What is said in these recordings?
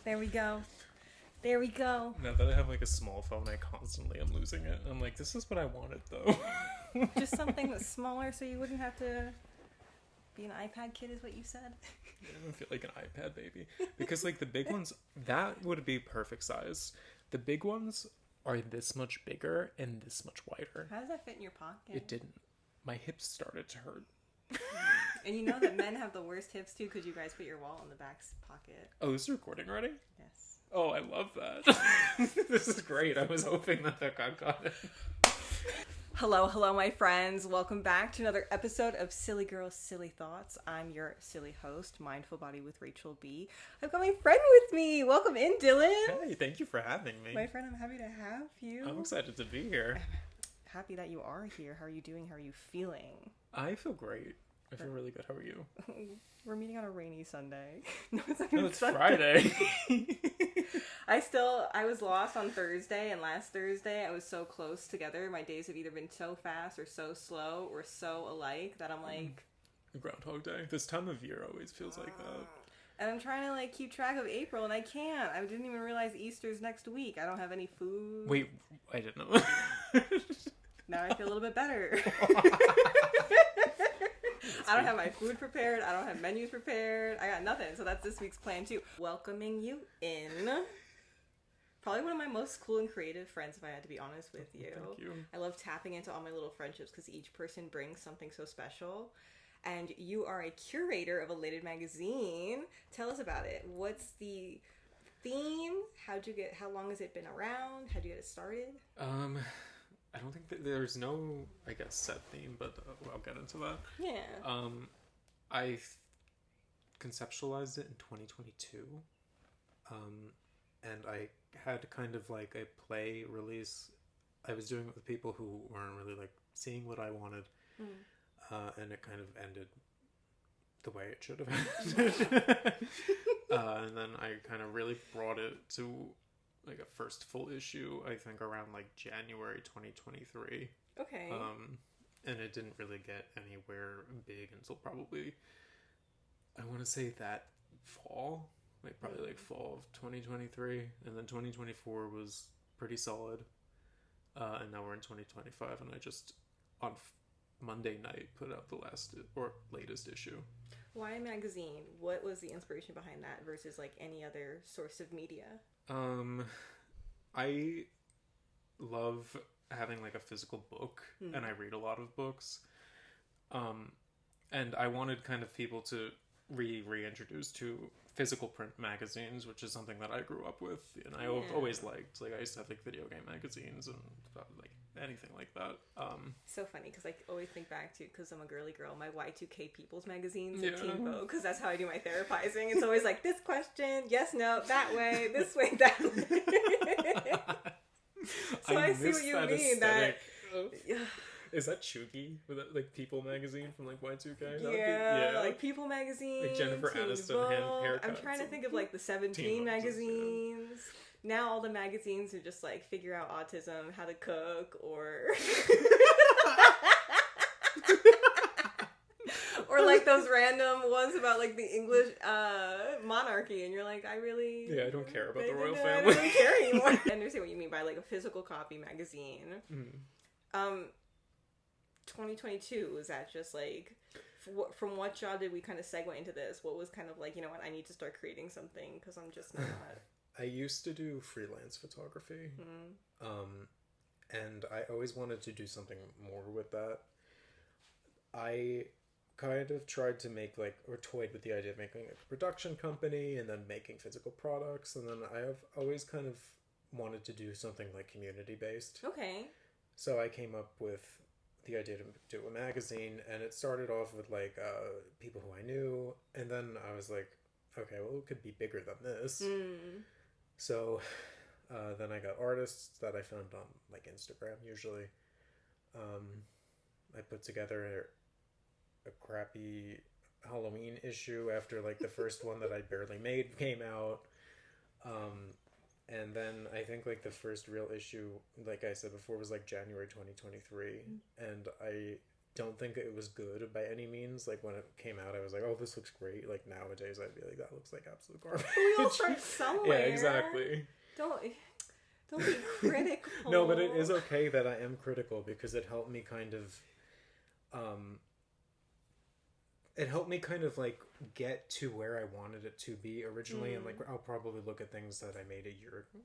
There we go. There we go. Now that I have like a small phone, I constantly am losing it. I'm like, this is what I wanted though. Just something that's smaller so you wouldn't have to be an iPad kid is what you said? I don't feel like an iPad baby. Because like the big ones, that would be perfect size. The big ones are this much bigger and this much wider. How does that fit in your pocket? It didn't. My hips started to hurt. And you know that men have the worst hips too because you guys put your wallet in the back pocket. Oh, this is recording already? Yes. Oh, I love that. This is great. I was hoping that got caught in. Hello, my friends. Welcome back to another episode of Silly Girls, Silly Thoughts. I'm your silly host, Mindful Body with Rachel B. I've got my friend with me. Welcome in, Dylan. Hey, thank you for having me. My friend, I'm happy to have you. I'm excited to be here. Happy that you are here. How are you doing? How are you feeling? I feel great. I feel really good. How are you? We're meeting on a rainy Sunday. No, it's not No, even it's Sunday. Friday. I was lost on Thursday, and last Thursday I was so close together. My days have either been so fast or so slow or so alike that I'm like... Groundhog Day. This time of year always feels like that. And I'm trying to like keep track of April, and I can't. I didn't even realize Easter's next week. I don't have any food. Wait, I didn't know. Now I feel a little bit better. I don't have my food prepared. I don't have menus prepared. I got nothing. So that's this week's plan too. Welcoming you in. Probably one of my most cool and creative friends, if I had to be honest with you. Thank you. I love tapping into all my little friendships because each person brings something so special. And you are a curator of Elated magazine. Tell us about it. What's the theme? How long has it been around? How'd you get it started? I don't think that there's no, I guess, set theme, but I'll get into that. Yeah. I conceptualized it in 2022. And I had kind of like a play release. I was doing it with people who weren't really like seeing what I wanted. And it kind of ended the way it should have ended. And then I kind of really brought it to like a first full issue, I think around like January 2023. Okay. And it didn't really get anywhere big until probably, I want to say that fall, like probably like fall of 2023. And then 2024 was pretty solid. And now we're in 2025, and I just, on Monday night, put out the latest issue. Why a magazine? What was the inspiration behind that versus like any other source of media? I love having like a physical book, and I read a lot of books. And I wanted kind of people to reintroduce to physical print magazines, which is something that I grew up with, and I always liked. Like I used to have like video game magazines and like anything like that. So funny because I always think back to, because I'm a girly girl, my Y2K People's magazines and Teen Vogue, because that's how I do my therapizing. It's always like this question, yes, no, that way, this way, that way. So I see what you mean. Aesthetic. Is that Chugi? Was that like People magazine from like Y2K? Yeah, like People magazine, like Jennifer Teen Aniston Vogue. haircuts. I'm trying to think of like the 17 magazines. Now all the magazines are just like figure out autism, how to cook, or or like those random ones about like the English monarchy, and you're like, I don't care about the royal family. I don't care anymore. I understand what you mean by like a physical copy magazine. 2022, was that just like, from what job did we kind of segue into this? What was kind of like, you know what, I need to start creating something because I'm just not. I used to do freelance photography, and I always wanted to do something more with that. I kind of tried to make or toyed with the idea of making a production company and then making physical products, and then I have always kind of wanted to do something like community based. Okay. So I came up with the idea to do a magazine, and it started off with like people who I knew, and then I was like, okay, well, it could be bigger than this. So then I got artists that I found on like Instagram usually. I put together a crappy Halloween issue after like the first one that I barely made came out. And then I think like the first real issue, like I said before, was like January 2023. And I don't think it was good by any means. Like, when it came out, I was like, oh, this looks great. Like, nowadays, I'd be like, that looks like absolute garbage. We all start somewhere. Yeah, exactly. Don't be critical. No, but it is okay that I am critical, because it helped me kind of, like, get to where I wanted it to be originally, and, like, I'll probably look at things that I made a year ago.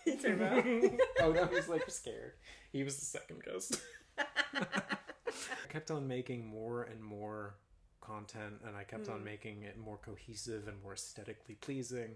He turned around. Oh, no, he's, like, scared. He was the second ghost. I kept on making more and more content, and I kept on making it more cohesive and more aesthetically pleasing.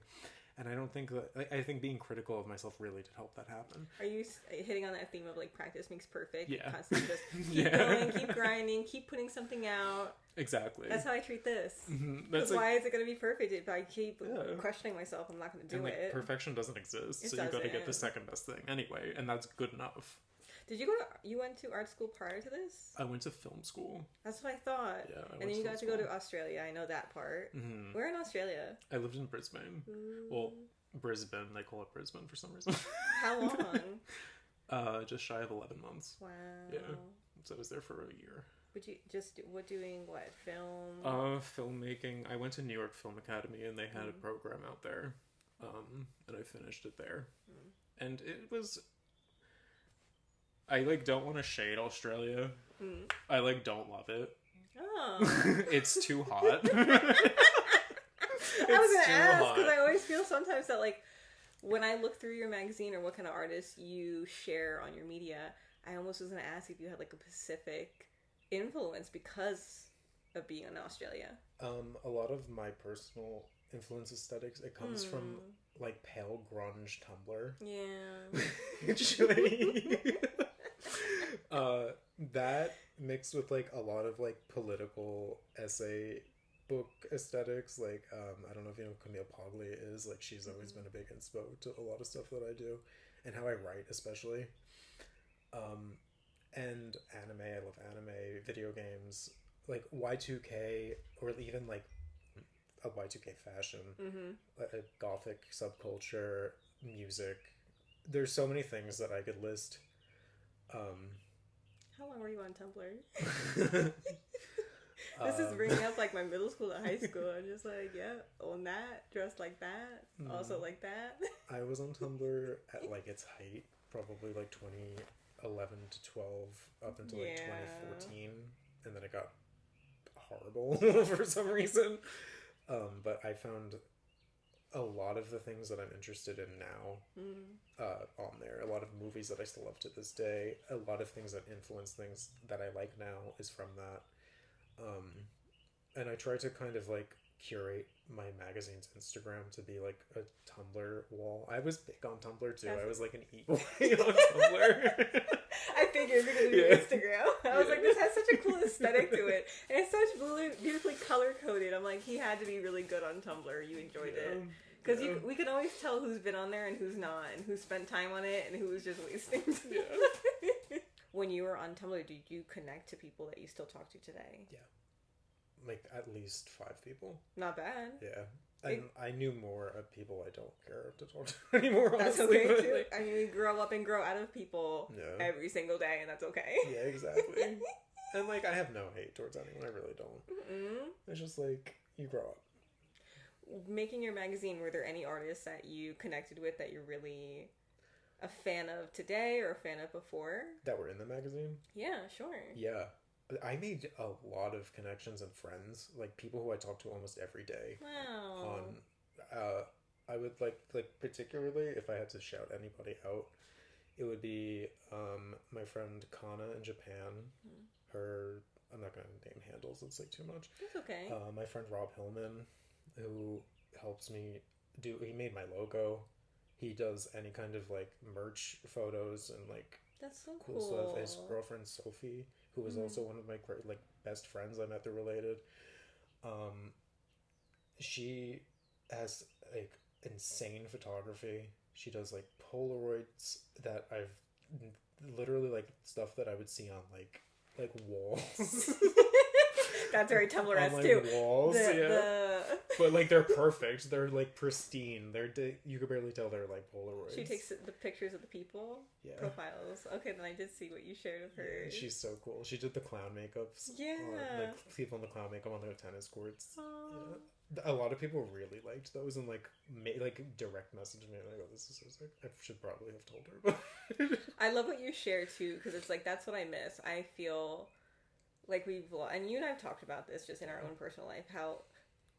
And I don't think that... I think being critical of myself really did help that happen. Are you hitting on that theme of, like, practice makes perfect? Yeah. Constantly just keep going, keep grinding, keep putting something out. Exactly. That's how I treat this. Mm-hmm. That's why is it going to be perfect if I keep questioning myself? I'm not going to do it. Perfection doesn't exist, so you got to get the second best thing anyway, and that's good enough. Did you you went to art school prior to this? I went to film school. That's what I thought. Yeah, and then you got to go to Australia. I know that part. Mm-hmm. Where in Australia? I lived in Brisbane. Ooh. Well, Brisbane. They call it Brisbane for some reason. How long? Just shy of 11 months. Wow. Yeah. So I was there for a year. Would you doing what, film? Filmmaking. I went to New York Film Academy, and they had a program out there, and I finished it there, and it was. I don't want to shade Australia. I don't love it. Oh, it's too hot. I was gonna ask because I always feel sometimes that when I look through your magazine or what kind of artists you share on your media, I almost was gonna ask if you had a Pacific influence because of being in Australia. A lot of my personal influence aesthetics, it comes from pale grunge Tumblr. Yeah. Actually. That mixed with a lot of political essay book aesthetics. I don't know if you know who Camille Poglia is. She's always been a big inspo to a lot of stuff that I do, and how I write especially. And anime. I love anime, video games, Y2K, or even a Y2K fashion, a gothic subculture, music. There's so many things that I could list. How long were you on Tumblr? This is bringing up my middle school and high school. I'm just on that, dressed like that, also like that. I was on Tumblr at its height, probably 2011 to 12 up until 2014, and then it got horrible for some reason. But I found a lot of the things that I'm interested in now on there. A lot of movies that I still love to this day. A lot of things that influence things that I like now is from that. And I try to kind of curate my magazine's Instagram to be a Tumblr wall. I was big on Tumblr too. I was an e-boy on Tumblr. I figured because of your Instagram. I was this has such a cool aesthetic to it. And it's such beautifully color-coded. I'm he had to be really good on Tumblr. You enjoyed it. Because we can always tell who's been on there and who's not, and who spent time on it and who was just wasting time. Yeah. When you were on Tumblr, did you connect to people that you still talk to today? Yeah. At least 5 people. Not bad. Yeah. And I knew more of people I don't care to talk to anymore, that's honestly. Okay, too. I mean, we grow up and grow out of people every single day, and that's okay. Yeah, exactly. And, I have no hate towards anyone. I really don't. Mm-mm. It's just, you grow up. Making your magazine, were there any artists that you connected with that you're really a fan of today or a fan of before? That were in the magazine? Yeah, sure. Yeah. I made a lot of connections and friends, people who I talk to almost every day. Wow. I would particularly, if I had to shout anybody out, it would be my friend Kana in Japan. Her, I'm not going to name handles, it's too much. That's okay. My friend Rob Hillman, who helps me he made my logo. He does any kind of merch photos and that's so cool stuff. His girlfriend Sophie, who was also one of my best friends. I met, they're related. She has insane photography. She does Polaroids that I've literally stuff that I would see on walls. That's very Tumblr-esque on, too. Walls, but like they're perfect. They're like pristine. You could barely tell they're like Polaroids. She takes the pictures of the people. Yeah. Profiles. Okay, then I did see what you shared of her. Yeah, she's so cool. She did the clown makeups. Yeah. Like people in the clown makeup on their tennis courts. Yeah. A lot of people really liked those and like direct messaged me like, oh, this is so sick. I should probably have told her. But I love what you share too, because it's like that's what I miss. I feel like and you and I've talked about this just in our own personal life, how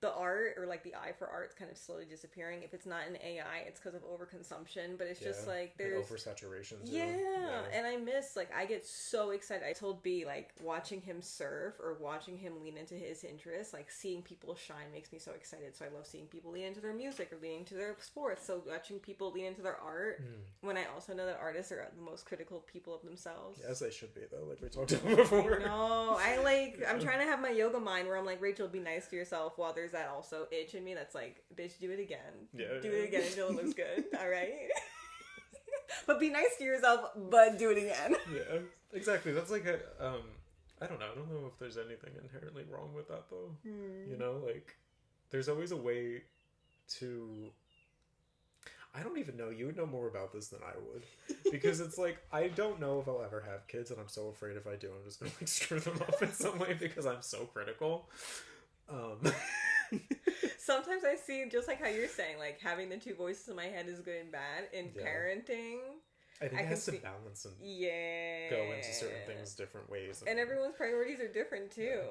the art or like the eye for art is kind of slowly disappearing. If it's not in AI, it's because of overconsumption, but it's just like there's oversaturation too. Yeah, and I miss, like, I get so excited. I told B, like, watching him surf or watching him lean into his interests, like, seeing people shine makes me so excited. So I love seeing people lean into their music or lean into their sports. So watching people lean into their art, when I also know that artists are the most critical people of themselves. As they should be, though, like we talked about before. No, I'm trying to have my yoga mind where I'm like, Rachel, be nice to yourself, while there's that also itch in me that's like, bitch, do it again. Do it again until it looks good. All right? But be nice to yourself, but do it again. Yeah, exactly. That's like I don't know. I don't know if there's anything inherently wrong with that, though. You know, like, there's always a way to... I don't even know. You would know more about this than I would. Because it's like, I don't know if I'll ever have kids, and I'm so afraid if I do, I'm just going to like screw them up in some way because I'm so critical. Sometimes I see, just like how you're saying, like, having the two voices in my head is good and bad. In parenting, I think it has to balance and go into certain things different ways. And everyone's priorities are different, too.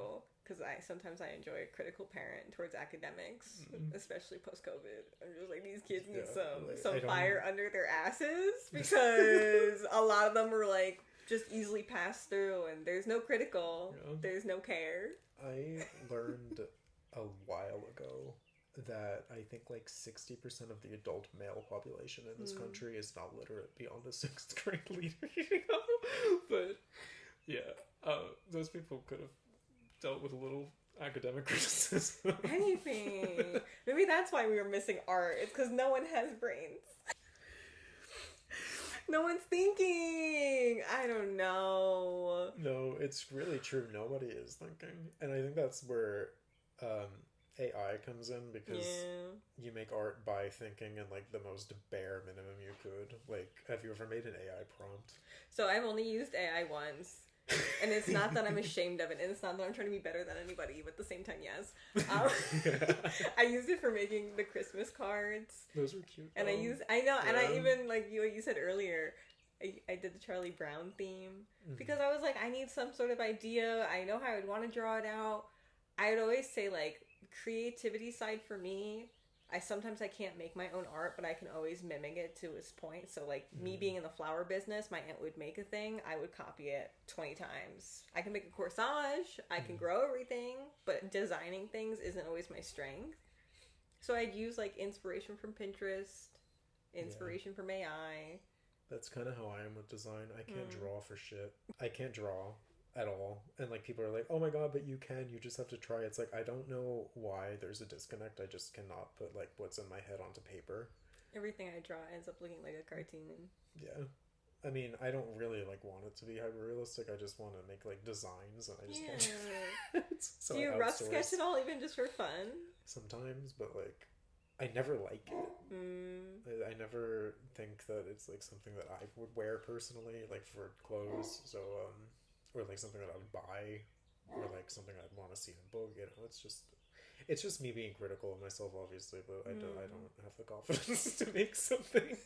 Because sometimes I enjoy a critical parent towards academics, especially post-COVID. I'm just like, these kids need some fire under their asses, because a lot of them are, like, just easily passed through, and there's no critical, there's no care. I learned a while ago that I think like 60% of the adult male population in this country is not literate beyond a 6th grade leader. But yeah, those people could have dealt with a little academic criticism. Anything. Maybe that's why we were missing art. It's because no one has brains. No one's thinking. I don't know. No, it's really true. Nobody is thinking. And I think that's where AI comes in, because you make art by thinking in like the most bare minimum you could. Like, have you ever made an AI prompt? So I've only used AI once. And it's not that I'm ashamed of it, and it's not that I'm trying to be better than anybody, but at the same time, yes. I used it for making the Christmas cards. Those were cute. And and I even, like you said earlier, I did the Charlie Brown theme, because I was like, I need some sort of idea. I know how I would want to draw it out. I would always say, like, creativity side for me, I can't make my own art, but I can always mimic it to its point. So, like, me being in the flower business, my aunt would make a thing, I would copy it 20 times. I can make a corsage, I can grow everything, but designing things isn't always my strength. So I'd use, like, inspiration from Pinterest, inspiration from AI. That's kind of how I am with design. I can't draw for shit. I can't draw at all. And like, people are like, oh my god, but you just have to try. It's like, I don't know why there's a disconnect. I just cannot put like what's in my head onto paper. Everything I draw ends up looking like a cartoon. Yeah, I mean, I don't really like want it to be hyper realistic. I just want to make like designs, and I just can't. So do you rough sketch it all, even just for fun? Sometimes, but like, I never like it. I never think that it's like something that I would wear personally, like for clothes. So or like something that I would buy, or like something I'd want to see in a book. You know, it's just me being critical of myself, obviously, but I don't have the confidence to make something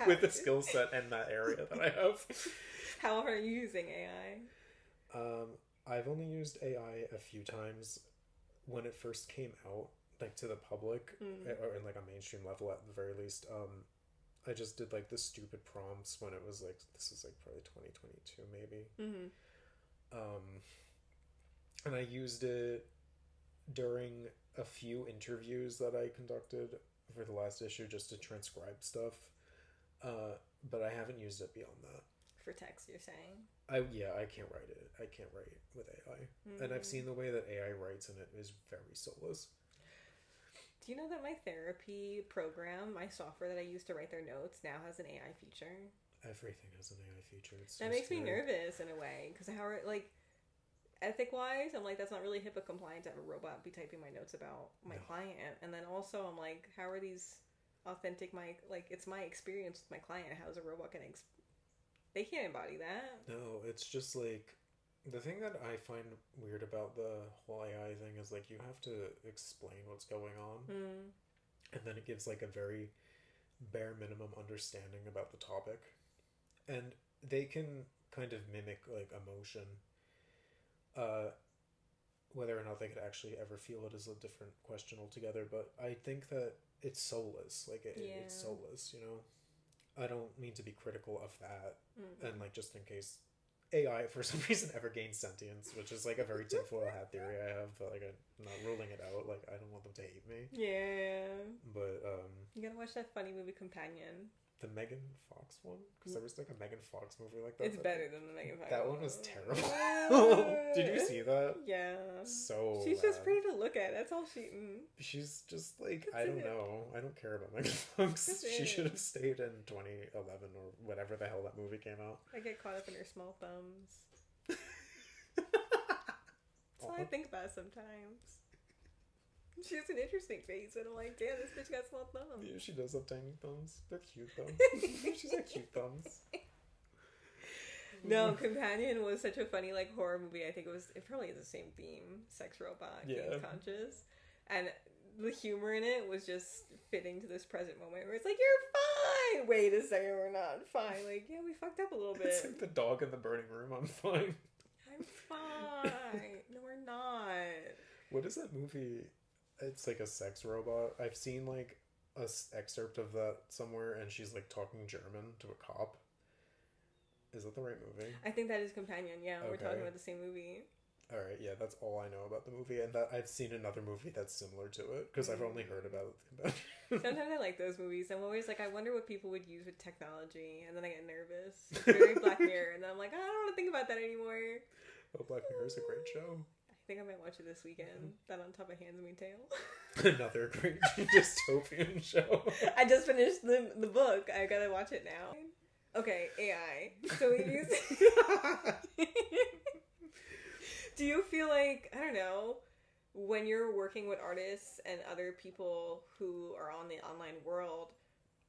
with the skill set and that area that I have. How often are you using AI? I've only used AI a few times. When it first came out, like to the public, or in like a mainstream level at the very least, I just did like the stupid prompts when it was like, this is like probably 2022 maybe. And I used it during a few interviews that I conducted for the last issue, just to transcribe stuff. But I haven't used it beyond that. For text, you're saying? I can't write it. I can't write with AI. And I've seen the way that AI writes, and it is very soulless. Do you know that my therapy program, my software that I use to write their notes, now has an AI feature? Everything has an AI feature. That makes me nervous in a way, because how are, like, ethic-wise, I'm like, that's not really HIPAA compliant to have a robot be typing my notes about my client. And then also, I'm like, how are these authentic? It's my experience with my client. How is a robot gonna? They can't embody that. No, it's just like the thing that I find weird about the whole AI thing is like you have to explain what's going on, and then it gives like a very bare minimum understanding about the topic, and they can kind of mimic like emotion. Whether or not they could actually ever feel it is a different question altogether, but I think that it's soulless. Like, it's soulless, you know? I don't mean to be critical of that, and, like, just in case AI, for some reason, ever gains sentience, which is, like, a very tinfoil hat theory I have, but, like, I'm not ruling it out. Like, I don't want them to hate me. Yeah. But, you gotta watch that funny movie Companion. The Megan Fox one? Because there was like a Megan Fox movie like that. It's better than the Megan Fox. That one was terrible. Did you see that? Yeah. So she's bad. just pretty to look at. That's all she. She's just like, I don't know. I don't care about Megan Fox. She should have stayed in 2011 or whatever the hell that movie came out. I get caught up in her small thumbs. That's all I think about sometimes. She has an interesting face, and I'm like, damn, this bitch got small thumbs. Yeah, she does have tiny thumbs. They're cute, though. She's got cute thumbs. No, Companion was such a funny, like, horror movie. I think it probably is the same theme. Sex robot, being conscious. And the humor in it was just fitting to this present moment where it's like, you're fine! Wait a second, we're not fine. Like, yeah, we fucked up a little bit. It's like the dog in the burning room, I'm fine. I'm fine. No, we're not. What is that movie? It's like a sex robot. I've seen like a excerpt of that somewhere, and she's like talking German to a cop. Is that the right movie? I think that is Companion. Yeah, okay. We're talking about the same movie. All right, yeah, that's all I know about the movie, and that I've seen another movie that's similar to it because I've only heard about it. Sometimes I like those movies. I'm always like, I wonder what people would use with technology, and then I get nervous. It's very Black Mirror, and then I'm like, I don't want to think about that anymore. Oh, Black Mirror is a great show. I think I might watch it this weekend. That on top of Handmaid's Tale. Another great dystopian show. I just finished the book. I gotta watch it now. Okay, AI. So we use. Do you feel like, I don't know, when you're working with artists and other people who are on the online world,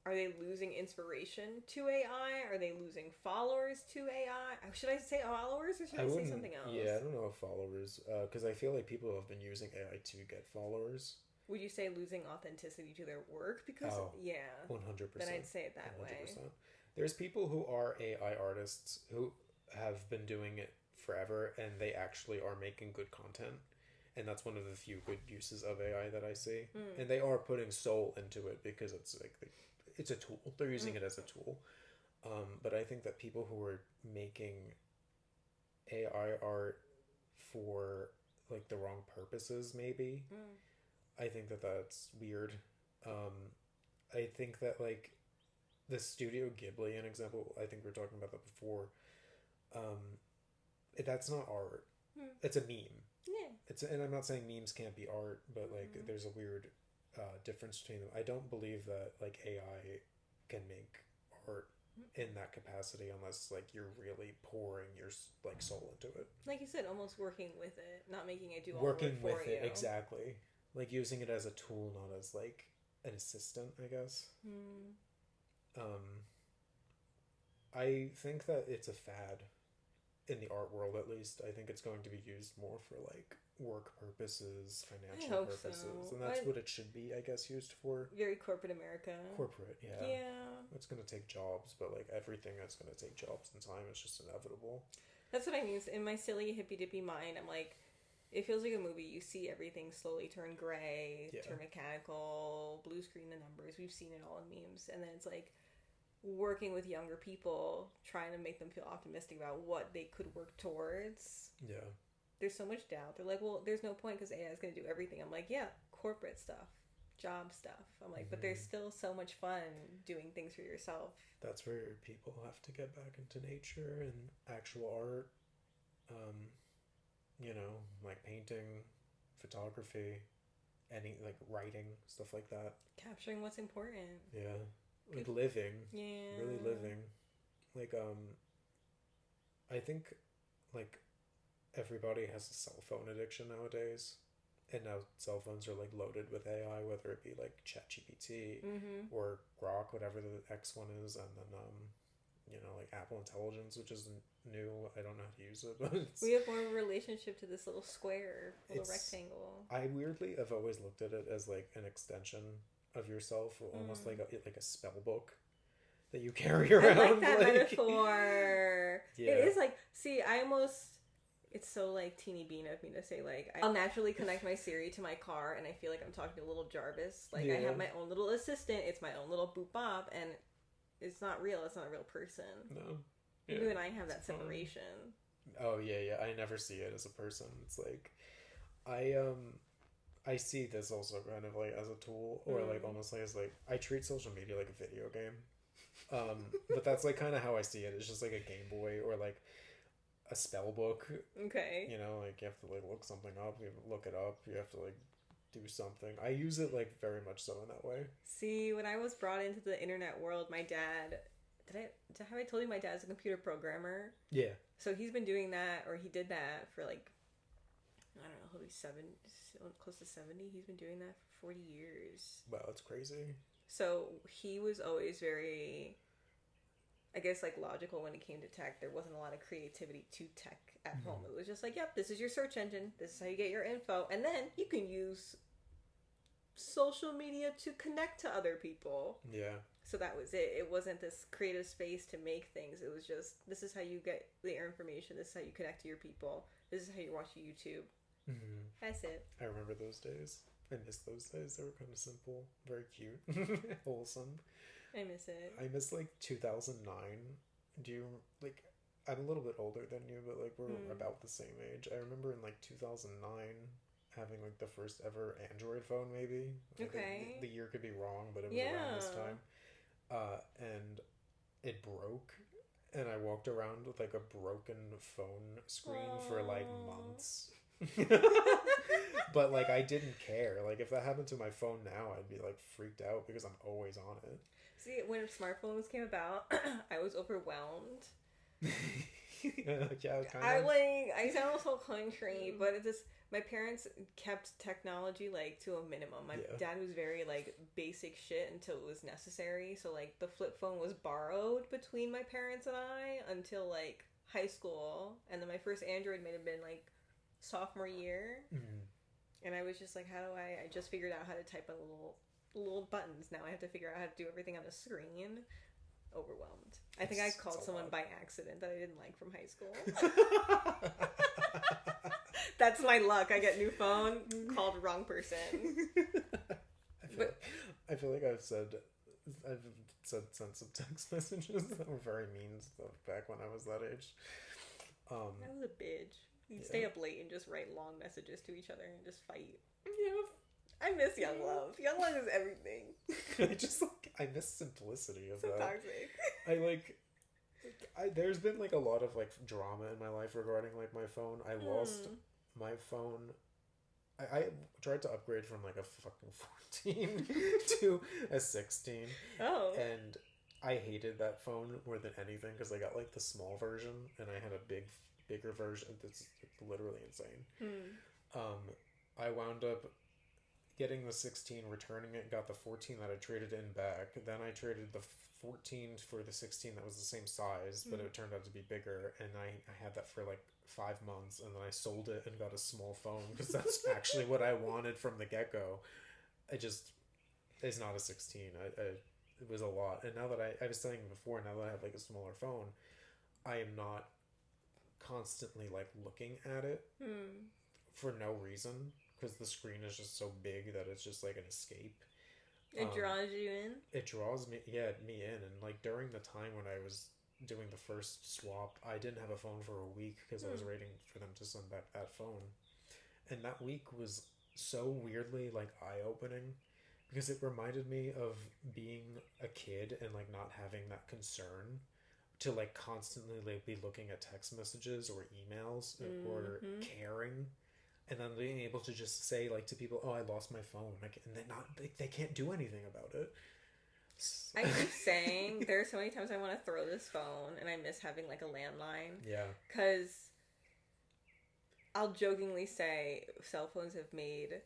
are they losing inspiration to AI? Are they losing followers to AI? Should I say followers or should I say something else? Yeah, I don't know if followers, because I feel like people have been using AI to get followers. Would you say losing authenticity to their work? Because, 100%. Then I'd say it that 100%. Way. There's people who are AI artists who have been doing it forever, and they actually are making good content. And that's one of the few good uses of AI that I see. And they are putting soul into it because it's like it's a tool. They're using it as a tool. But I think that people who are making AI art for like the wrong purposes, maybe, I think that that's weird. I think that like the Studio Ghibli, an example, I think we were talking about that before. That's not art. It's a meme. Yeah. And I'm not saying memes can't be art, but like there's a weird difference between them. I don't believe that like AI can make art in that capacity unless like you're really pouring your like soul into it. Like you said, almost working with it, not making it do all working the work with for it you. Exactly. Like using it as a tool, not as like an assistant, I guess. I think that it's a fad in the art world, at least. I think it's going to be used more for like work purposes, financial purposes, and that's what it should be, I guess, used for. Very corporate America. Corporate, yeah. It's going to take jobs, but like everything that's going to take jobs and time is just inevitable. That's what I mean. In my silly hippy dippy mind, I'm like, it feels like a movie. You see everything slowly turn gray, turn mechanical, blue screen the numbers. We've seen it all in memes, and then it's like working with younger people, trying to make them feel optimistic about what they could work towards. Yeah. There's so much doubt. They're like, well, there's no point because AI is going to do everything. I'm like, yeah, corporate stuff, job stuff. I'm like, but there's still so much fun doing things for yourself. That's where people have to get back into nature and actual art. You know, like painting, photography, any like writing, stuff like that. Capturing what's important. Yeah. Like living. Yeah. Really living. Like, I think, like, everybody has a cell phone addiction nowadays. And now cell phones are like loaded with AI, whether it be like ChatGPT or Grok, whatever the X one is, and then like Apple Intelligence, which is new. I don't know how to use it, but we have more of a relationship to this little square, little rectangle. I weirdly have always looked at it as like an extension of yourself, almost like a spell book that you carry around. I like that metaphor. Yeah. It is like, it's so like teeny bean of me to say, like, I'll naturally connect my Siri to my car and I feel like I'm talking to little Jarvis. Like, I have my own little assistant, it's my own little boop bop, and it's not real, it's not a real person. No. Yeah. You and I have that separation. Oh, yeah, I never see it as a person. It's like, I see this also kind of like as a tool, or like almost like as like, I treat social media like a video game. But that's like kind of how I see it. It's just like a Game Boy or like a spell book. Okay. Like you have to like look something up, you have to look it up, you have to like do something. I use it like very much so in that way. See, when I was brought into the internet world, my dad, have I told you my dad's a computer programmer? Yeah. So he's been doing that, or he did that for like, I don't know, he'll be close to 70. He's been doing that for 40 years. Wow, that's crazy. So he was always very, I guess, like, logical when it came to tech. There wasn't a lot of creativity to tech at home. It was just like, yep, this is your search engine. This is how you get your info. And then you can use social media to connect to other people. Yeah. So that was it. It wasn't this creative space to make things. It was just, this is how you get your information. This is how you connect to your people. This is how you watch YouTube. That's it. I remember those days. I miss those days. They were kind of simple, very cute, wholesome. I miss it. I miss like 2009. Do you like? I'm a little bit older than you, but like we're about the same age. I remember in like 2009 having like the first ever Android phone, maybe. Okay. The year could be wrong, but it was around this time. And it broke, and I walked around with like a broken phone screen for like months. But like I didn't care. Like if that happened to my phone now, I'd be like freaked out because I'm always on it. See, when smartphones came about, I was overwhelmed. Yeah, kind of. I sound so country, but it just, my parents kept technology like to a minimum. My dad was very like basic shit until it was necessary. So like the flip phone was borrowed between my parents and I until like high school, and then my first Android may have been like sophomore year. And I was just like, I just figured out how to type on little buttons. Now I have to figure out how to do everything on the screen. Overwhelmed. I think I called someone by accident that I didn't like from high school. That's my luck. I get new phone, called wrong person. I feel like I've sent some text messages that were very mean stuff back when I was that age. I was a bitch. You'd stay up late and just write long messages to each other and just fight. Yeah. I miss young love. Young love is everything. I miss simplicity of so that. Toxic. There's been like a lot of like drama in my life regarding like my phone. I lost my phone. I tried to upgrade from like a fucking 14 to a 16. Oh. And I hated that phone more than anything because I got like the small version and I had a bigger version that's literally insane. I wound up getting the 16, returning it, got the 14 that I traded in back. Then I traded the 14 for the 16 that was the same size, but it turned out to be bigger, and I had that for like 5 months, and then I sold it and got a small phone because that's actually what I wanted from the get-go. It's not a 16. It was a lot. And now that I was saying before, now that I have like a smaller phone, I am not constantly like looking at it for no reason, because the screen is just so big that it's just like an escape. It draws you in? It draws me in. And like during the time when I was doing the first swap, I didn't have a phone for a week because I was waiting for them to send back that phone. And that week was so weirdly like eye-opening because it reminded me of being a kid and like not having that concern to like constantly like be looking at text messages or emails or caring, and then being able to just say like to people, oh, I lost my phone, like, and they can't do anything about it. I keep saying there are so many times I want to throw this phone, and I miss having like a landline. Yeah. Because I'll jokingly say cell phones have made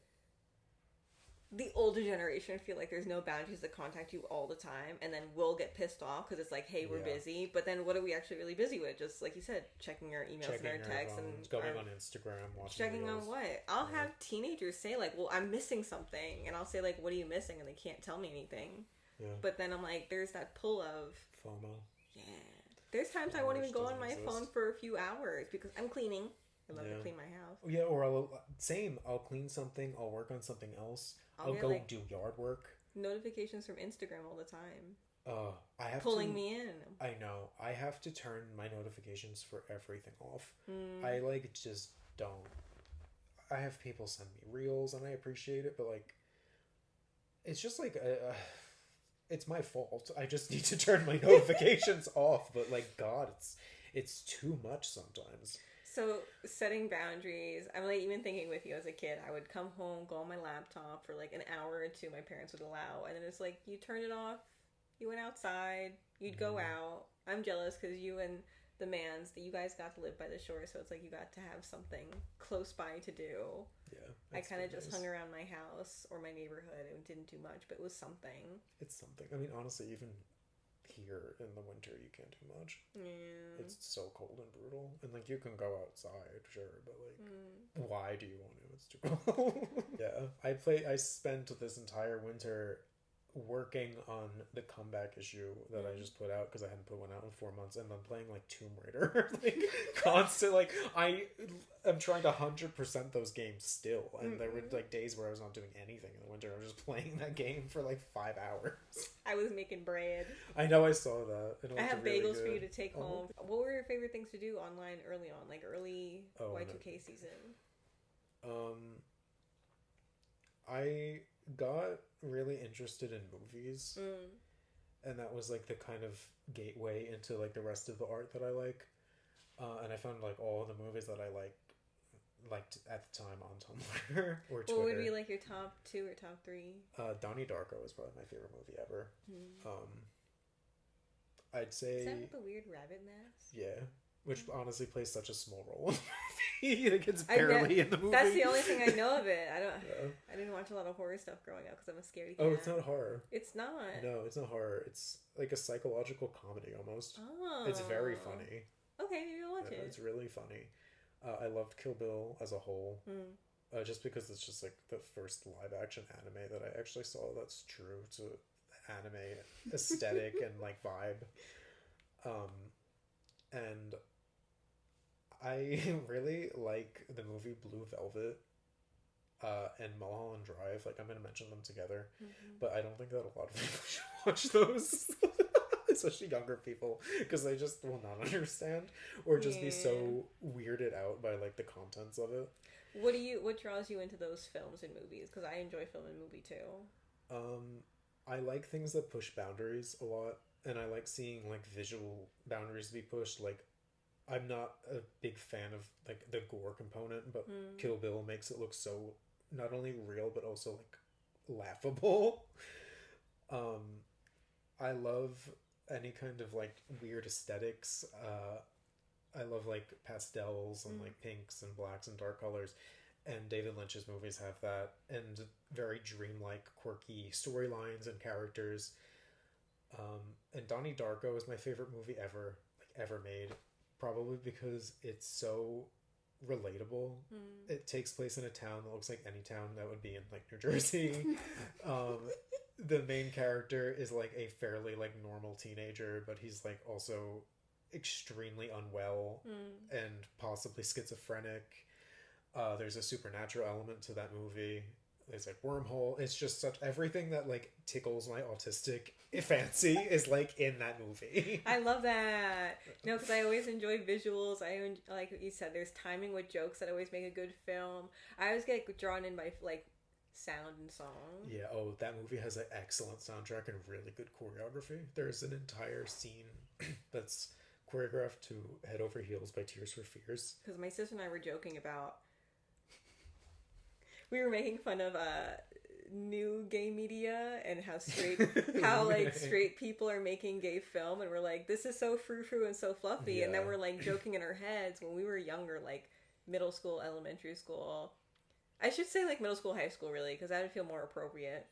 the older generation feel like there's no boundaries to contact you all the time, and then we'll get pissed off because it's like, hey, we're busy, but then what are we actually really busy with? Just like you said, checking our emails and our texts and going on Instagram, watching checking videos. on what? I'll have teenagers say like, well, I'm missing something, and I'll say like, what are you missing? And they can't tell me anything. Yeah. But then I'm like, there's that pull of FOMO. Yeah. There's times I won't even go on my phone for a few hours because I'm cleaning. I love to clean my house. Yeah, or I'll clean something, I'll work on something else. I'll go like, do yard work. Notifications from Instagram all the time. I have pulling me in. I know. I have to turn my notifications for everything off. I like just don't. I have people send me reels and I appreciate it, but like, it's just like it's my fault. I just need to turn my notifications off. But like, God, it's too much sometimes. So setting boundaries, I'm like even thinking with you as a kid, I would come home, go on my laptop for like an hour or two, my parents would allow, and then it's like, you turned it off, you went outside, you'd go out. I'm jealous because you and the mans, that you guys got to live by the shore, so it's like you got to have something close by to do. Yeah. I kind of just hung around my house or my neighborhood and didn't do much, but it was something. It's something. I mean, honestly, even here in the winter you can't do much. Yeah. It's so cold and brutal, and like you can go outside, sure, but like why do you want to? It's too cold. Yeah. I spent this entire winter working on the comeback issue that I just put out because I hadn't put one out in 4 months, and I'm playing like Tomb Raider like constant. Like I'm trying to 100% those games still, and there were like days where I was not doing anything in the winter. I was just playing that game for like 5 hours. I was making bread. I know, I saw that. I have really bagels for you to take home. What were your favorite things to do online early on, like early Y2K season? I got really interested in movies, and that was like the kind of gateway into like the rest of the art that I like, and I found like all of the movies that I liked at the time on Tumblr or Twitter. What would be like your top 2 or top 3? Donnie Darko is probably my favorite movie ever. I'd say, is that with the weird rabbit mask? Yeah, which honestly plays such a small role in the movie. Like it's barely in the movie. That's the only thing I know of it. I didn't watch a lot of horror stuff growing up because I'm a scaredy cat. Oh, it's not horror. It's not. No, it's not horror. It's like a psychological comedy almost. Oh. It's very funny. Okay, maybe I'll watch it. It's really funny. I loved Kill Bill as a whole. Just because it's just like the first live action anime that I actually saw that's true to anime aesthetic and like vibe. And I really like the movie Blue Velvet and Mulholland Drive. Like, I'm going to mention them together, but I don't think that a lot of people should watch those, especially younger people, because they just will not understand or just be so weirded out by like the contents of it. What draws you into those films and movies? Because I enjoy film and movie too. I like things that push boundaries a lot, and I like seeing like visual boundaries be pushed. Like, I'm not a big fan of like the gore component, but Kill Bill makes it look so not only real but also like laughable. I love any kind of like weird aesthetics. I love like pastels and like pinks and blacks and dark colors, and David Lynch's movies have that, and very dreamlike, quirky storylines and characters. And Donnie Darko is my favorite movie ever made. Probably because it's so relatable. It takes place in a town that looks like any town that would be in like New Jersey. The main character is like a fairly like normal teenager, but he's like also extremely unwell and possibly schizophrenic. There's a supernatural element to that movie. There's like wormhole. It's just such everything that like tickles my autistic fancy is like in that movie. I love that. No, because I always enjoy visuals. Like what you said, there's timing with jokes that always make a good film. I always get drawn in by like sound and song. Yeah. Oh, that movie has an excellent soundtrack and really good choreography. There's an entire scene that's choreographed to Head Over Heels by Tears for Fears. Because my sister and I were joking about. We were making fun of new gay media and how straight people are making gay film, and we're like, this is so frou-frou and so fluffy. And then we're like joking in our heads when we were younger, like middle school, elementary school. I should say like middle school, high school, really, because that would feel more appropriate.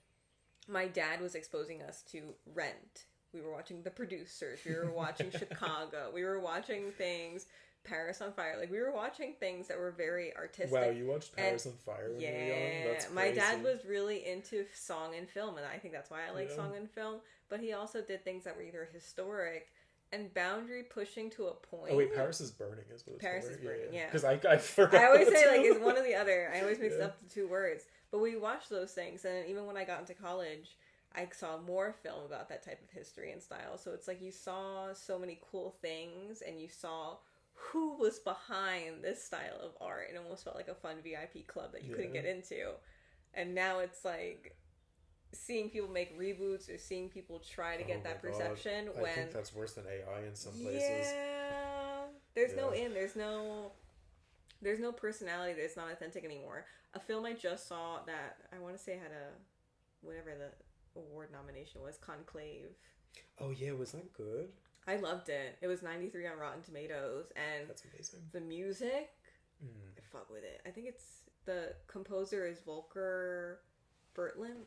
My dad was exposing us to Rent. We were watching The Producers. We were watching Chicago. We were watching things, Paris on Fire. Like, we were watching things that were very artistic. Wow, you watched Paris on Fire when you were young? That's crazy. My dad was really into song and film, and I think that's why I like song and film. But he also did things that were either historic and boundary pushing to a point. Oh wait, Paris is Burning is what it's Paris is Burning, yeah. Because I forgot. I always say like it's one or the other. I always mix up the two words. But we watched those things, and even when I got into college, I saw more film about that type of history and style. So it's like you saw so many cool things, and you saw who was behind this style of art. It almost felt like a fun VIP club that you couldn't get into. And now it's like seeing people make reboots or seeing people try to get that perception. I think that's worse than AI in some places. Yeah, there's no there's no personality that's not authentic anymore. A film I just saw that I want to say had a whatever the award nomination was, Conclave. Oh yeah, was that good? I loved it. It was 93 on Rotten Tomatoes, and that's amazing. The music, I fuck with it. I think it's the composer is Volker Bertelmann.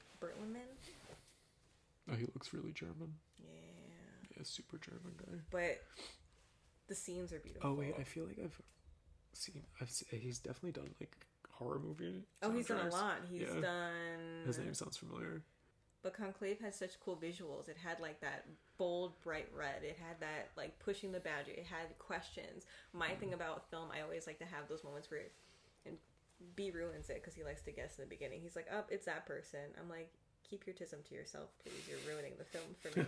Oh, he looks really German. Yeah, super German guy. But the scenes are beautiful. Oh wait, I feel like I've seen. He's definitely done like horror movie. Oh, he's done a lot. He's done. His name sounds familiar. But Conclave has such cool visuals. It had like that bold, bright red. It had that like pushing the boundary. It had questions. My thing about film, I always like to have those moments where, and B ruins it because he likes to guess in the beginning. He's like, "Oh, it's that person." I'm like, "Keep your tism to yourself, please. You're ruining the film for me."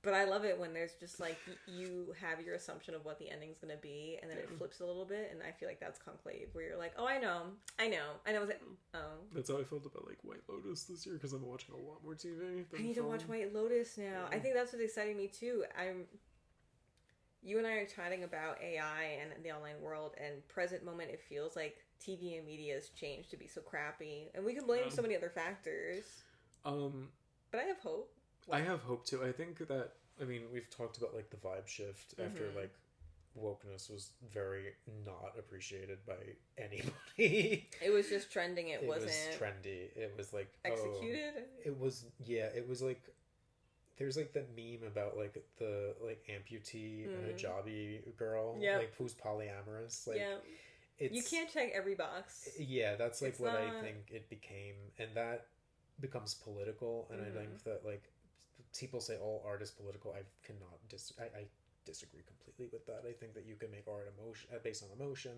But I love it when there's just like you have your assumption of what the ending's gonna be, and then it flips a little bit, and I feel like that's Conclave, where you're like, "Oh, I know." I was like, "Oh." That's how I felt about like White Lotus this year because I'm watching a lot more TV. I need to watch White Lotus now. I think that's what's exciting me too. You and I are chatting about AI and the online world, and present moment, it feels like TV and media has changed to be so crappy, and we can blame so many other factors. But I have hope. I have hope too. I think that, I mean, we've talked about like the vibe shift after like wokeness was very not appreciated by anybody. It was just trending. It wasn't trendy. It was like executed. It was like there's like that meme about like the like amputee hijabi girl, like who's polyamorous. Like you can't check every box. Yeah, that's like what I think it became, and that becomes political, and I think that like people say all art is political. I cannot I disagree completely with that. I think that you can make art based on emotion.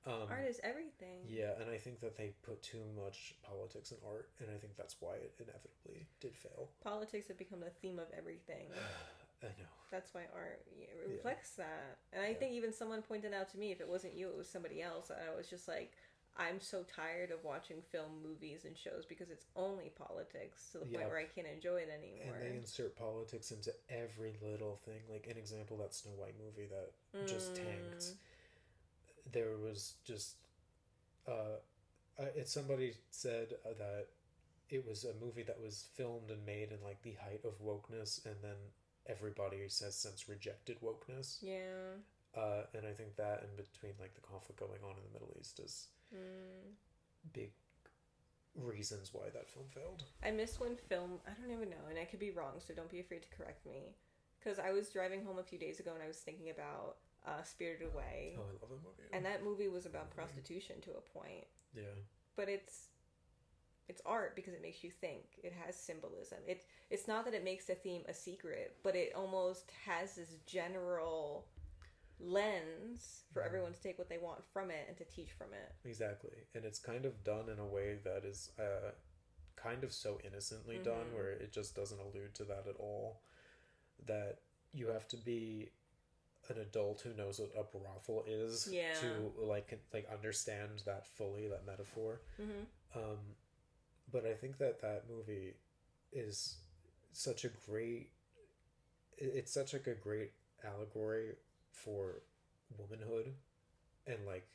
Art is everything. Yeah, and I think that they put too much politics in art, and I think that's why it inevitably did fail. Politics have become the theme of everything. I know. That's why art reflects that. And I think even someone pointed out to me, if it wasn't you, it was somebody else. I was just like, I'm so tired of watching film, movies, and shows because it's only politics to the point where I can't enjoy it anymore. And they insert politics into every little thing. Like an example, that Snow White movie that just tanked. There was just somebody said that it was a movie that was filmed and made in like the height of wokeness, and then everybody has since rejected wokeness. Yeah. And I think that in between like the conflict going on in the Middle East is big reasons why that film failed. I miss when film, I don't even know, and I could be wrong, so don't be afraid to correct me, because I was driving home a few days ago and I was thinking about Spirited Away. Oh, I love that movie. And that movie was about prostitution to a point. Yeah. But it's art because it makes you think. It has symbolism. It's not that it makes the theme a secret, but it almost has this general lens for everyone to take what they want from it and to teach from it. Exactly. And it's kind of done in a way that is kind of so innocently done, where it just doesn't allude to that at all. That you have to be an adult who knows what a brothel is to like understand that fully, that metaphor. But I think that movie is such a great, it's such like a great allegory for womanhood, and like,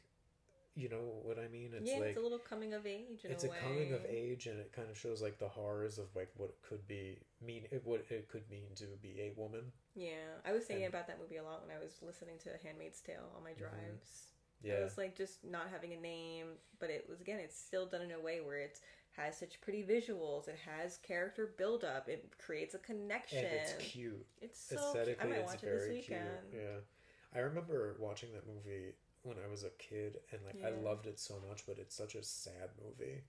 you know what I mean? It's like, it's a little coming of age in a way. It's a coming of age, and it kind of shows like the horrors of like what it could what it could mean to be a woman. Yeah, I was thinking about that movie a lot when I was listening to Handmaid's Tale on my drives. Yeah. It was like just not having a name, but it was, again, it's still done in a way where it has such pretty visuals. It has character build up. It creates a connection. And it's cute. It's so cute. I might watch it this weekend. Cute. Yeah. I remember watching that movie when I was a kid, and like I loved it so much, but it's such a sad movie.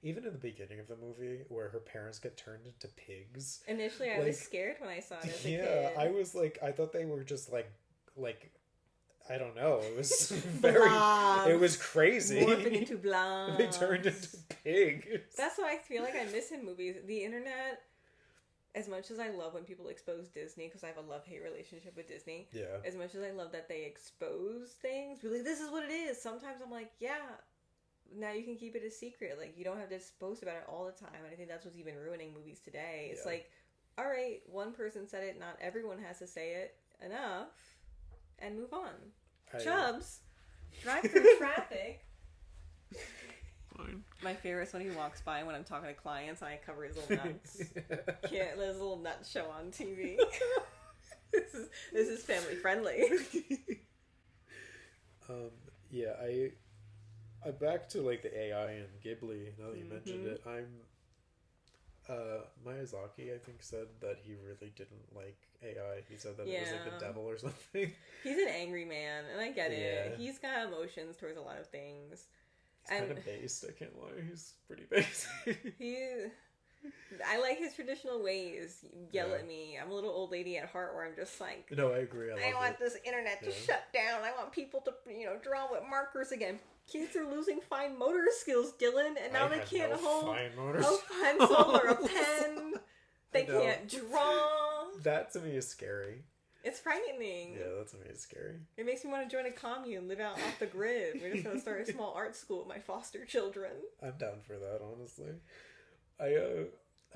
Even in the beginning of the movie, where her parents get turned into pigs. Initially, I was scared when I saw it as a kid. Yeah, I was like, I thought they were just like, I don't know. It was very, it was crazy. Morphing into blobs. They turned into pigs. That's what I feel like I miss in movies. The internet, as much as I love when people expose Disney, because I have a love-hate relationship with Disney. Yeah. As much as I love that they expose things, really, this is what it is. Sometimes I'm like, yeah, now you can keep it a secret. Like, you don't have to post about it all the time. And I think that's what's even ruining movies today. It's like, all right, one person said it, not everyone has to say it. Enough. And move on. Chubbs, drive through traffic. Fine. My favorite is when he walks by when I'm talking to clients and I cover his little nuts. Can't let his little nuts show on TV. This is family friendly. Yeah, I back to like the AI and Ghibli. Now that you mentioned it, Miyazaki, I think, said that he really didn't like AI. He said that it was like the devil or something. He's an angry man, and I get it. He's got emotions towards a lot of things. He's kind of based, I can't lie. He's pretty based. I like his traditional ways. Yell at me. I'm a little old lady at heart where I'm just like... No, I agree. I want this internet to shut down. I want people to, draw with markers again. Kids are losing fine motor skills, Dylan, and now they can't hold a pencil or a pen. They can't draw. That to me is scary. It's frightening. Yeah, that to me is scary. It makes me want to join a commune, live out off the grid. We're just going to start a small art school with my foster children. I'm down for that, honestly. I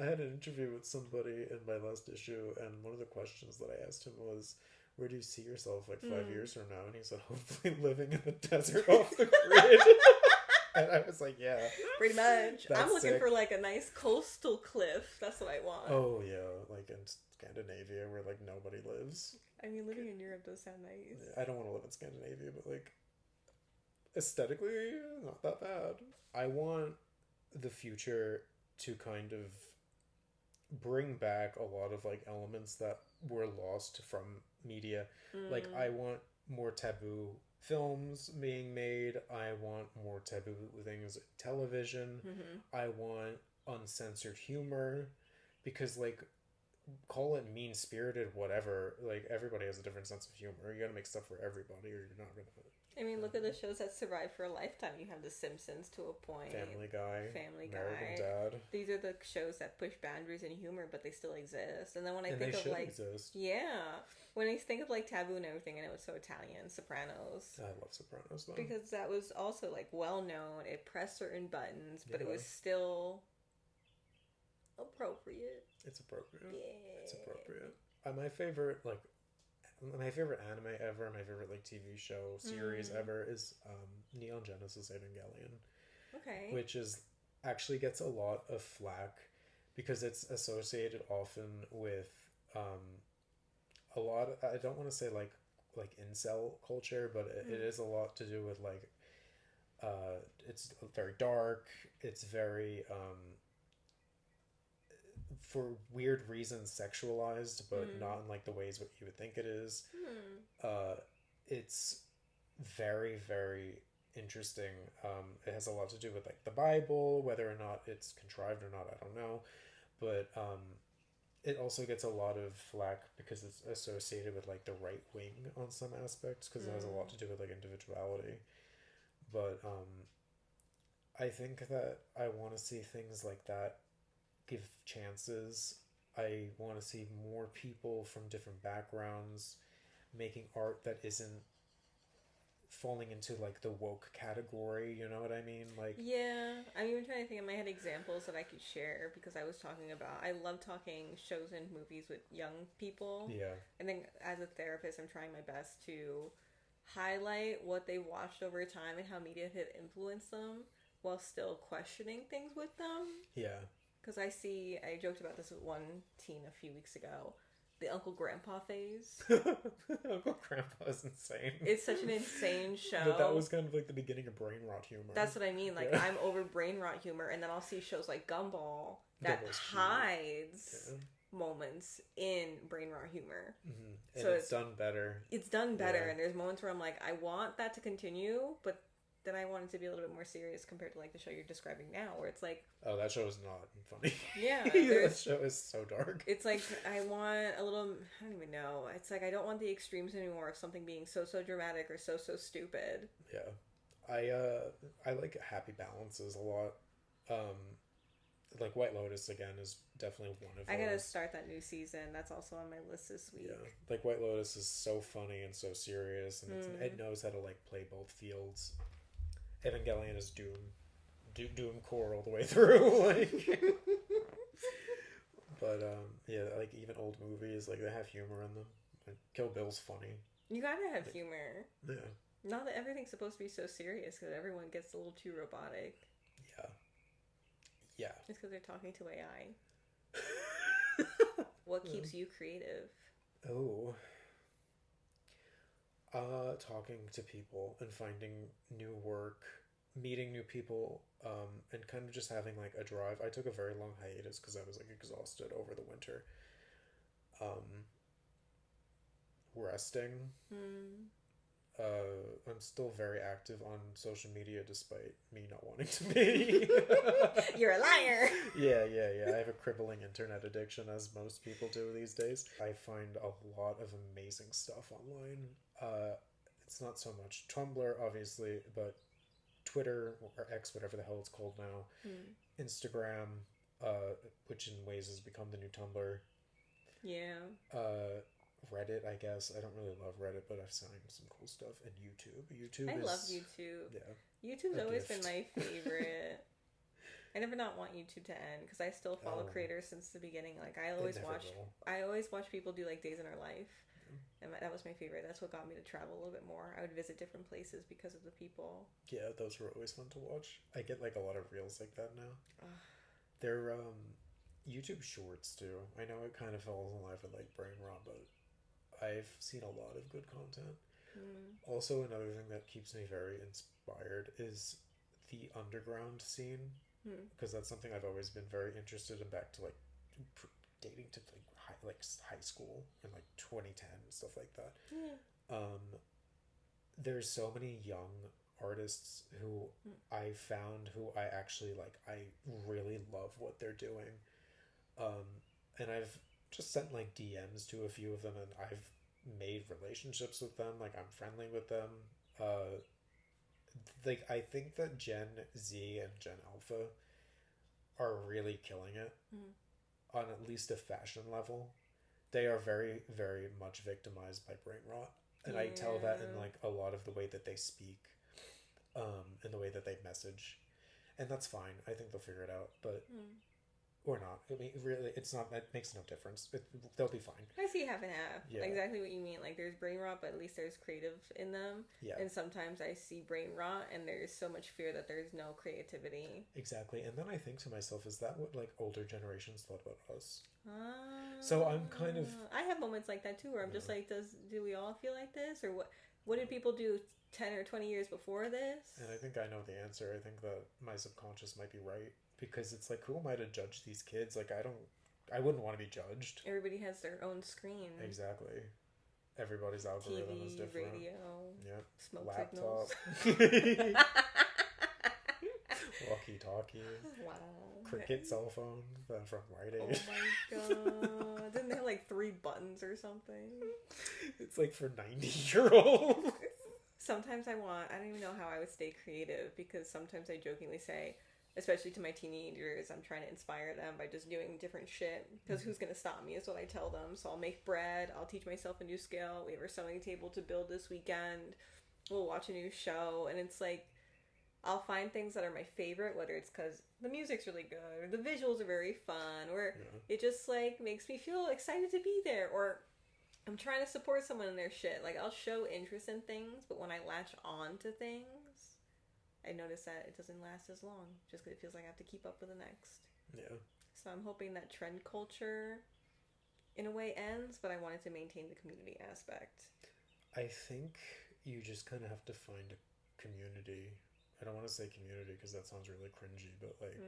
had an interview with somebody in my last issue, and one of the questions that I asked him was, where do you see yourself like 5 years from now? And he said, hopefully living in the desert off the grid. And I was like, yeah. Pretty much. I'm looking for like a nice coastal cliff. That's what I want. Oh, yeah. Like in Scandinavia where like nobody lives. I mean, living in Europe does sound nice. I don't want to live in Scandinavia, but like aesthetically, not that bad. I want the future to kind of bring back a lot of like elements that were lost from media. Like I want more taboo films being made. I want more taboo things in television. I want uncensored humor, because like, call it mean-spirited, whatever, like everybody has a different sense of humor. You gotta make stuff for everybody or you're not gonna... I mean, look at the shows that survive for a lifetime. You have The Simpsons to a point. Family Guy. American Dad. These are the shows that push boundaries in humor, but they still exist. And then when I think they of should like... exist. Yeah. When I think of like Taboo and everything, and it was so Italian, Sopranos. I love Sopranos though. Because that was also like well known. It pressed certain buttons, but it was still appropriate. It's appropriate. Yeah. It's appropriate. My favorite anime ever, my favorite like TV show series ever is Neon Genesis Evangelion. Okay. Which is actually gets a lot of flack because it's associated often with a lot of, I don't want to say like incel culture, but it is a lot to do with like it's very dark, it's very for weird reasons sexualized, but not in like the ways what you would think it is. It's very, very interesting. It has a lot to do with like the Bible, whether or not it's contrived or not, I don't know. But it also gets a lot of flack because it's associated with like the right wing on some aspects, because it has a lot to do with like individuality. But I think that I want to see things like that give chances. I want to see more people from different backgrounds making art that isn't falling into like the woke category, you know what I mean? Like, yeah, I'm even trying to think in my head examples that I could share, because I was talking about, I love talking shows and movies with young people. Yeah. I think as a therapist, I'm trying my best to highlight what they watched over time and how media had influenced them while still questioning things with them. Yeah. Because I joked about this with one teen a few weeks ago. the Uncle Grandpa phase. Uncle Grandpa is insane. It's such an insane show. But that was kind of like the beginning of brain rot humor. That's what I mean. Like, I'm over brain rot humor, and then I'll see shows like Gumball that hides moments in brain rot humor. Mm-hmm. And so it's done better. It's done better, and there's moments where I'm like, I want that to continue, but then I want it to be a little bit more serious compared to like the show you're describing now, where it's like, oh, that show is not funny. Yeah, that show is so dark. It's like, I want a little, I don't even know. It's like, I don't want the extremes anymore of something being so dramatic or so stupid. Yeah, I like happy balances a lot. Like White Lotus again is definitely one of those. I gotta start that new season. That's also on my list this week. Yeah, like White Lotus is so funny and so serious, and it knows how to like play both fields. Evangelion is doom-core all the way through. Like, but yeah, like even old movies, like they have humor in them. Like, Kill Bill's funny. You gotta have humor. Yeah. Not that everything's supposed to be so serious, because everyone gets a little too robotic. Yeah. Yeah. It's because they're talking to AI. What keeps you creative? Oh. Talking to people and finding new work, meeting new people, and kind of just having like a drive. I took a very long hiatus because I was like exhausted over the winter. Resting. I'm still very active on social media despite me not wanting to be. You're a liar. Yeah. I have a crippling internet addiction, as most people do these days. I find a lot of amazing stuff online. It's not so much Tumblr, obviously, but Twitter, or X, whatever the hell it's called now. Instagram, which in ways has become the new Tumblr. Yeah. Reddit, I guess. I don't really love Reddit, but I've seen some cool stuff. And YouTube. I love YouTube. Yeah. YouTube's always been my favorite. I never not want YouTube to end, because I still follow creators since the beginning. Like, I always watch people do like days in our life. And that was my favorite. That's what got me to travel a little bit more. I would visit different places because of the people. Yeah, those were always fun to watch. I get like a lot of reels like that now. They're YouTube shorts too. I know it kind of falls in line with like brain rot, but I've seen a lot of good content. Also, another thing that keeps me very inspired is the underground scene, because that's something I've always been very interested in, back to like dating to like high school in like 2010 and stuff like that. There's so many young artists who I found who I actually like. I really love what they're doing, and I've just sent like DMs to a few of them, and I've made relationships with them. Like, I'm friendly with them. Like, I think that Gen Z and Gen Alpha are really killing it on at least a fashion level. They are very, very much victimized by brain rot, and I tell that in like a lot of the way that they speak, and the way that they message, and that's fine. I think they'll figure it out, but or not. I mean, really, it's not. It makes no difference. They'll be fine. I see half and half. Yeah. Exactly what you mean. Like, there's brain rot, but at least there's creative in them. Yeah. And sometimes I see brain rot, and there's so much fear that there's no creativity. Exactly. And then I think to myself, is that what like older generations thought about us? So I'm kind of. I have moments like that too, where I'm just like, do we all feel like this, or what did people do 10 or 20 years before this? And I think I know the answer. I think that my subconscious might be right. Because it's like, who am I to judge these kids? Like, I wouldn't want to be judged. Everybody has their own screen. Exactly. Everybody's algorithm is different. Radio. Yep. Smoke laptop. signals. Walkie-talkie. Wow. Cricket cell phone from Rite Aid. Oh my god. Didn't they have like 3 buttons or something? It's like for 90-year-olds. Sometimes I don't even know how I would stay creative, because sometimes I jokingly say, especially to my teenagers, I'm trying to inspire them by just doing different shit. Because who's going to stop me is what I tell them. So I'll make bread. I'll teach myself a new skill. We have our sewing table to build this weekend. We'll watch a new show. And it's like, I'll find things that are my favorite, whether it's because the music's really good, or the visuals are very fun, or it just like makes me feel excited to be there, or I'm trying to support someone in their shit. Like, I'll show interest in things, but when I latch on to things, I notice that it doesn't last as long, just because it feels like I have to keep up with the next. Yeah. So I'm hoping that trend culture in a way ends, but I wanted to maintain the community aspect. I think you just kind of have to find a community. I don't want to say community because that sounds really cringy, but like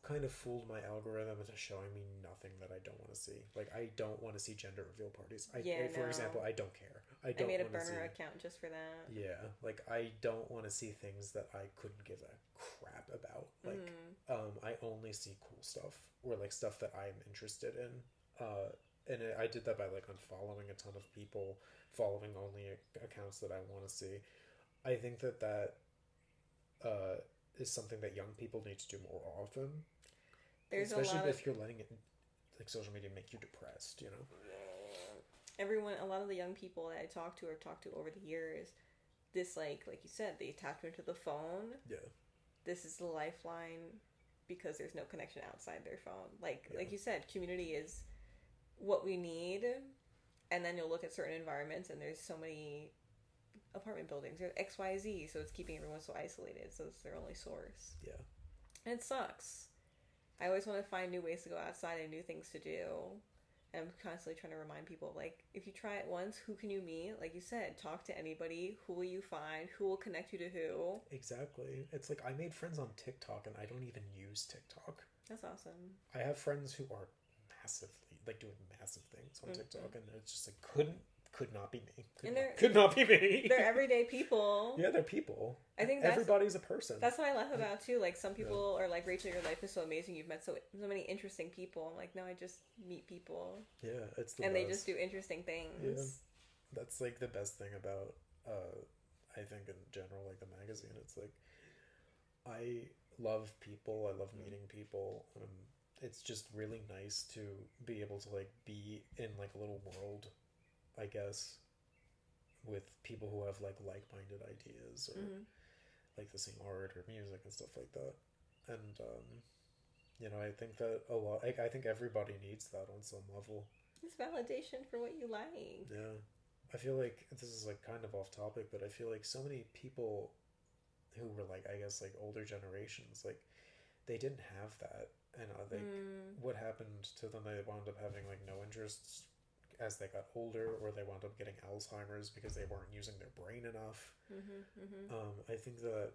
kind of fooled my algorithm into showing me nothing that I don't want to see. Like, I don't want to see gender reveal parties. For example, I don't care. I made a burner account just for that. Yeah, like, I don't want to see things that I couldn't give a crap about. Like, I only see cool stuff or like stuff that I'm interested in. And I did that by like unfollowing a ton of people, following only accounts that I want to see. I think that is something that young people need to do more often. Especially if you're letting it, like, social media make you depressed, you know? A lot of the young people that I talk to or talked to over the years, this, like you said, the attachment to the phone. Yeah. This is the lifeline because there's no connection outside their phone. Like you said, community is what we need. And then you'll look at certain environments and there's so many apartment buildings. There's XYZ, so it's keeping everyone so isolated. So it's their only source. Yeah. And it sucks. I always want to find new ways to go outside and new things to do. And I'm constantly trying to remind people, like, if you try it once, who can you meet? Like you said, talk to anybody. Who will you find? Who will connect you to who? Exactly. It's like, I made friends on TikTok and I don't even use TikTok. That's awesome. I have friends who are massively, like, doing massive things on TikTok, and it's just like, could not be me. Could not be me. They're everyday people. Yeah, they're people. I think everybody's a person. That's what I laugh about too. Like, some people are like, Rachel, your life is so amazing. You've met so many interesting people. I'm like, no, I just meet people. Yeah, it's the and best. they just do interesting things. Yeah, that's like the best thing about I think in general, like, the magazine. It's like, I love people. I love meeting people. It's just really nice to be able to, like, be in, like, a little world, I guess, with people who have, like, like-minded ideas or like the same art or music and stuff like that. And you know, I think that I think everybody needs that on some level. It's validation for what you like. Yeah. I feel like this is, like, kind of off topic, but I feel like so many people who were, like, I guess, like, older generations, like, they didn't have that. And what happened to them, they wound up having, like, no interests as they got older, or they wound up getting Alzheimer's because they weren't using their brain enough. I think that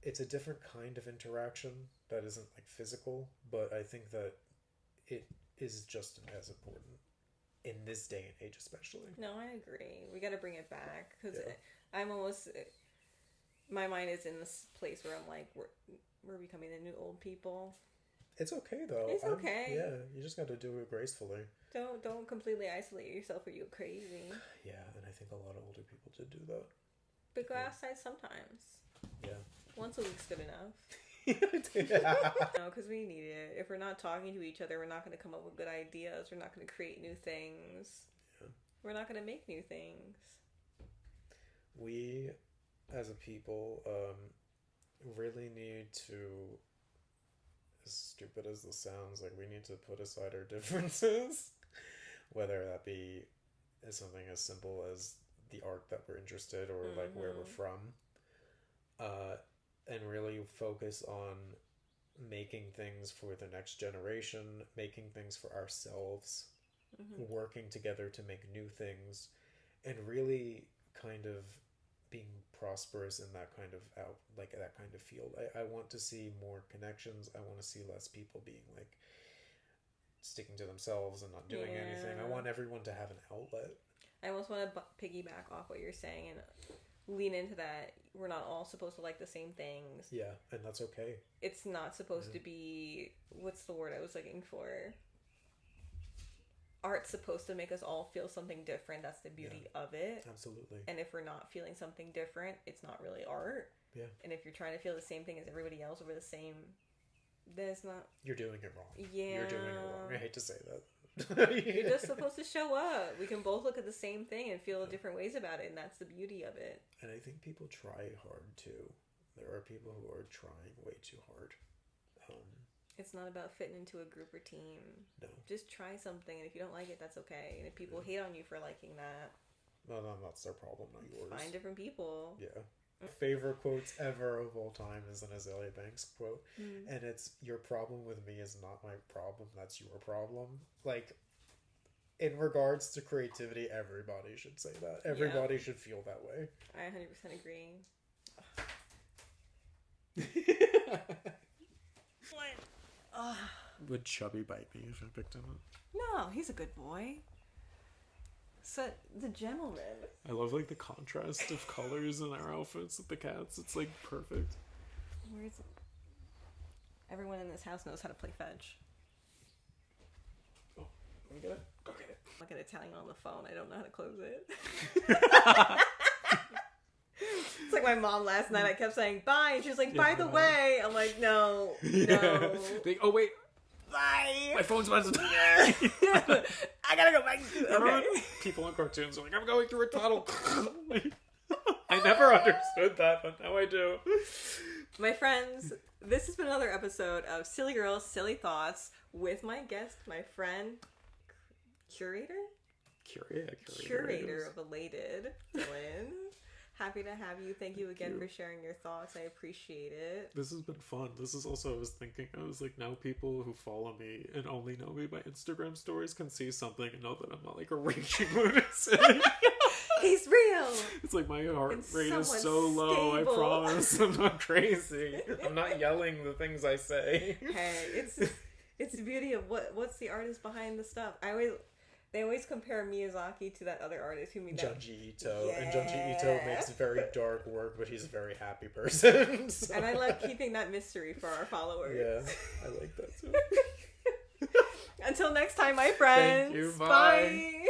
it's a different kind of interaction that isn't, like, physical, but I think that it is just as important in this day and age, especially. No, I agree. We got to bring it back, because my mind is in this place where I'm like, we're becoming the new old people. It's okay, though. It's okay. Yeah, you just got to do it gracefully. Don't completely isolate yourself, or you're crazy. Yeah, and I think a lot of older people did do that. But go outside sometimes. Yeah. Once a week's good enough. Yeah. No, because we need it. If we're not talking to each other, we're not going to come up with good ideas. We're not going to create new things. Yeah. We're not going to make new things. We, as a people, really need to, as stupid as this sounds, like, we need to put aside our differences, whether that be as something as simple as the art that we're interested or like where we're from, and really focus on making things for the next generation, making things for ourselves, working together to make new things, and really kind of being prosperous in that kind of that kind of field. I want to see more connections. I want to see less people being, like, sticking to themselves and not doing anything. I want everyone to have an outlet. I almost want to piggyback off what you're saying and lean into that. We're not all supposed to like the same things. Yeah, and that's okay. It's not supposed to be, what's the word I was looking for? Art's supposed to make us all feel something different. That's the beauty of it. Absolutely. And if we're not feeling something different, it's not really art. Yeah. And if you're trying to feel the same thing as everybody else over the same, then it's not... You're doing it wrong. Yeah. You're doing it wrong. I hate to say that. You're just supposed to show up. We can both look at the same thing and feel different ways about it, and that's the beauty of it. And I think people try hard too. There are people who are trying way too hard. It's not about fitting into a group or team. No. Just try something, and if you don't like it, that's okay. And if people hate on you for liking that, well, then that's their problem, not yours. Find different people. Yeah. My favorite quotes ever of all time is an Azalea Banks quote, and it's, "Your problem with me is not my problem, that's your problem." Like, in regards to creativity, everybody should say that. Everybody should feel that way. I 100% agree. Would Chubby bite me if I picked him up? No, he's a good boy. So, the gentleman. I love, like, the contrast of colors in our outfits with the cats. It's, like, perfect. Where's... Everyone in this house knows how to play fetch. Oh, let me get it. Go get it. I'm like an Italian on the phone. I don't know how to close it. It's like my mom last night. I kept saying bye, and she was like, "By the way," I'm like, "No, no." Oh wait, bye. My phone's about to die. I gotta go back. Okay. People on cartoons are like, "I'm going through a tunnel." I never understood that, but now I do. My friends, this has been another episode of Silly Girls, Silly Thoughts with my guest, my friend, curator of Elated, Dylan. Happy to have you. Thank you again for sharing your thoughts. I appreciate it. This has been fun. This is also, I was thinking, now people who follow me and only know me by Instagram stories can see something and know that I'm not like a raging lunatic. He's real. It's like my heart rate is so low. I promise. I'm not crazy. I'm not yelling the things I say. Hey, it's the beauty of what's the artist behind the stuff. They always compare Miyazaki to that other artist who made that. Junji Ito. Yeah. And Junji Ito makes very dark work, but he's a very happy person. So. And I like keeping that mystery for our followers. Yeah, I like that too. Until next time, my friends. Thank you. Bye. Bye.